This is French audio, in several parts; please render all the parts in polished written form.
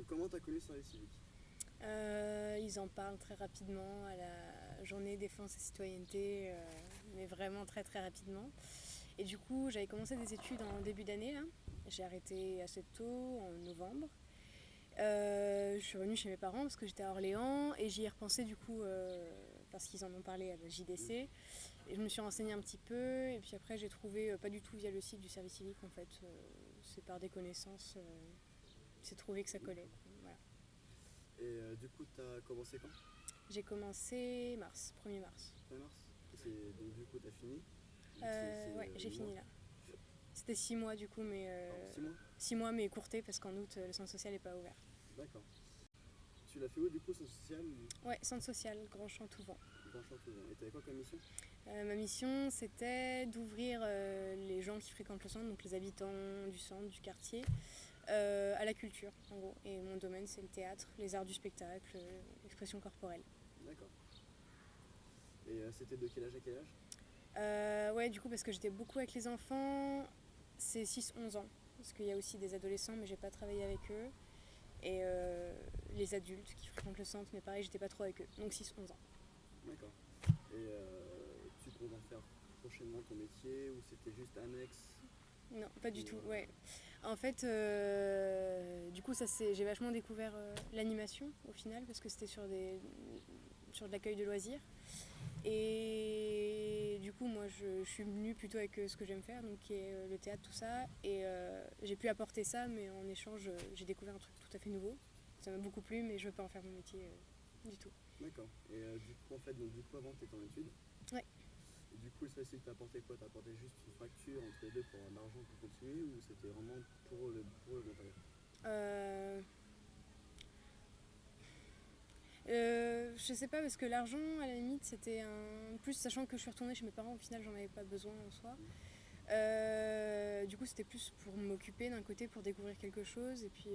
Donc comment tu as connu le service civique? Ils en parlent très rapidement à la journée défense et citoyenneté, mais vraiment très très rapidement. Et du coup, j'avais commencé des études en début d'année, là. J'ai arrêté assez tôt, en novembre. Je suis revenue chez mes parents parce que j'étais à Orléans et j'y ai repensé du coup parce qu'ils en ont parlé à la JDC. Et je me suis renseignée un petit peu et puis après j'ai trouvé, pas du tout via le site du service civique en fait, c'est par des connaissances, c'est trouvé que ça collait. Voilà. Et du coup, tu as commencé quand? J'ai commencé mars, 1er mars. 1er mars. Donc du coup, tu as fini? Ouais, j'ai fini là. C'était 6 mois du coup, mais. 6 mois? 6 mois, mais écourté parce qu'en août, le centre social n'est pas ouvert. D'accord. Tu l'as fait où du coup, centre social? Ouais, centre social, Grand Champ Touvent. Grand Champ Touvent. Et t'avais quoi comme mission? Ma mission, c'était d'ouvrir les gens qui fréquentent le centre, donc les habitants du centre, du quartier, à la culture, en gros. Et mon domaine, c'est le théâtre, les arts du spectacle, l'expression corporelle. D'accord. Et c'était de quel âge à quel âge? Ouais, du coup, parce que j'étais beaucoup avec les enfants, c'est 6-11 ans. Parce qu'il y a aussi des adolescents, mais j'ai pas travaillé avec eux. Et les adultes qui fréquentent le centre, mais pareil, j'étais pas trop avec eux. Donc 6-11 ans. D'accord. Et tu comptes en faire prochainement ton métier ou c'était juste annexe? Non, pas du tout, ouais. En fait, du coup, j'ai vachement découvert l'animation au final, parce que c'était sur de l'accueil de loisirs. Et du coup, moi, je suis venue plutôt avec ce que j'aime faire, donc qui est le théâtre, tout ça. Et j'ai pu apporter ça, mais en échange, j'ai découvert un truc tout à fait nouveau. Ça m'a beaucoup plu, mais je veux pas en faire mon métier du tout. D'accord. Et du coup, en fait, donc, du coup, avant, tu étais en études. Ouais. Et du coup, le service civique t'a apporté quoi? T'as apporté juste une fracture entre les deux pour avoir de l'argent pour continuer ou c'était vraiment pour le volontariat? Je sais pas, parce que l'argent, à la limite, c'était un plus, sachant que je suis retournée chez mes parents, au final, j'en avais pas besoin en soi. Du coup, c'était plus pour m'occuper d'un côté, pour découvrir quelque chose, et puis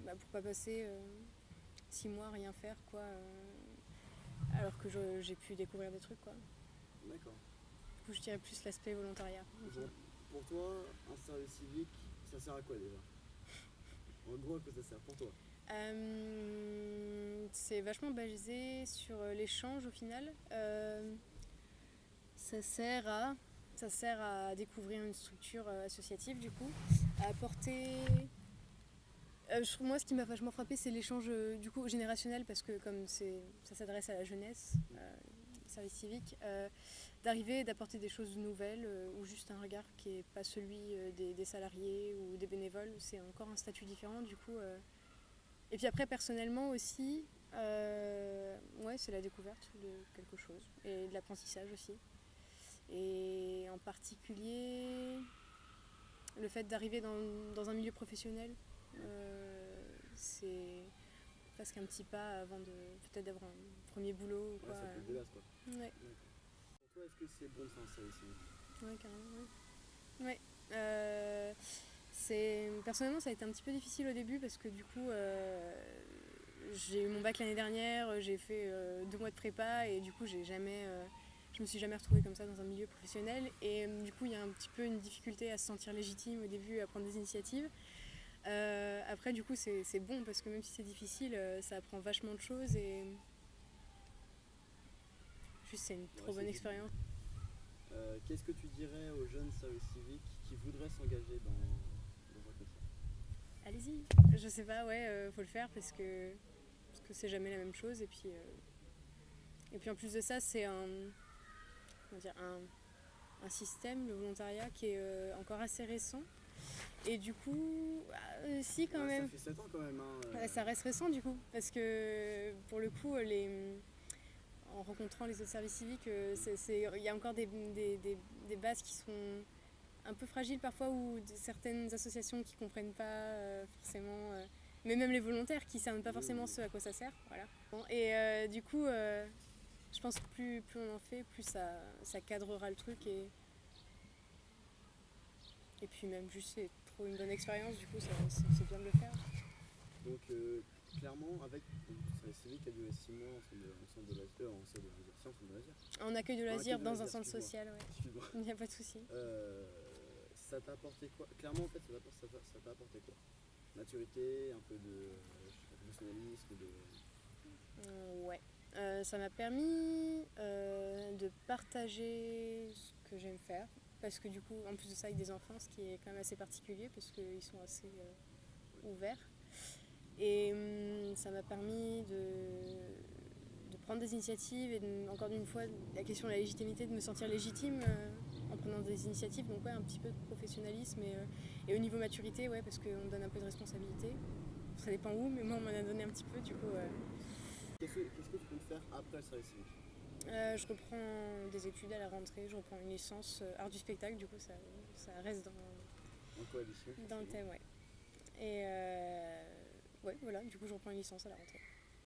pour pas passer 6 mois à rien faire, quoi, alors que j'ai pu découvrir des trucs, quoi. D'accord. Du coup, je dirais plus l'aspect volontariat. Bon, pour toi, un service civique, ça sert à quoi déjà? En gros, à quoi ça sert pour toi? C'est vachement basé sur l'échange au final. Ça sert à découvrir une structure associative du coup, à apporter. Moi, ce qui m'a vachement frappé, c'est l'échange du coup générationnel, parce que comme ça s'adresse à la jeunesse, service civique, d'arriver et d'apporter des choses nouvelles ou juste un regard qui n'est pas celui des salariés ou des bénévoles. C'est encore un statut différent du coup. Et puis après, personnellement aussi, ouais, c'est la découverte de quelque chose et de l'apprentissage aussi. Et en particulier, le fait d'arriver dans un milieu professionnel, c'est presque un petit pas avant de peut-être d'avoir un premier boulot ou quoi. Ouais, ça te délasse quoi. Ouais. Pour toi, est-ce que c'est bon de faire un service civique? Ouais, carrément. Ouais. Personnellement, ça a été un petit peu difficile au début parce que du coup, j'ai eu mon bac l'année dernière, j'ai fait 2 mois de prépa et du coup, je me suis jamais retrouvée comme ça dans un milieu professionnel. Et du coup, il y a un petit peu une difficulté à se sentir légitime au début, à prendre des initiatives. Après, du coup, c'est bon parce que même si c'est difficile, ça apprend vachement de choses et juste, c'est une trop bonne expérience. Qu'est-ce que tu dirais aux jeunes services civiques qui voudraient s'engager dans un contrat? Allez-y, je sais pas, ouais, faut le faire parce que c'est jamais la même chose. Et puis en plus de ça, c'est un système, le volontariat, qui est encore assez récent. Et du coup, si quand même. Ça fait 7 ans quand même. Ça reste récent du coup, parce que pour le coup, en rencontrant les autres services civiques, il y a encore des bases qui sont un peu fragiles parfois, ou certaines associations qui comprennent pas forcément, mais même les volontaires qui savent pas forcément ce à quoi ça sert. Voilà. Et du coup, je pense que plus on en fait, plus ça cadrera le truc, et puis même juste c'est trop une bonne expérience, du coup c'est bien de le faire. Donc clairement, avec le service civique a duré 6 mois en centre de loisirs. En accueil de loisirs dans un centre social, ouais. Excuse-moi. Il n'y a pas de souci. Ça t'a apporté quoi? Clairement, en fait, ça t'a apporté quoi? maturité, un peu de professionnalisme, Ouais. Ça m'a permis de partager ce que j'aime faire. Parce que du coup, en plus de ça, avec des enfants, ce qui est quand même assez particulier, parce qu'ils sont assez ouverts. Et ça m'a permis de prendre des initiatives et encore une fois, la question de la légitimité, de me sentir légitime en prenant des initiatives. Donc ouais, un petit peu de professionnalisme et au niveau maturité, ouais, parce qu'on me donne un peu de responsabilité. Ça dépend où, mais moi on m'en a donné un petit peu, du coup. Qu'est-ce que tu comptes faire après le service civique? Je reprends des études à la rentrée, je reprends une licence art du spectacle, du coup ça reste En coalition, dans le forcément. thème, ouais. Et ouais, voilà, du coup je reprends une licence à la rentrée.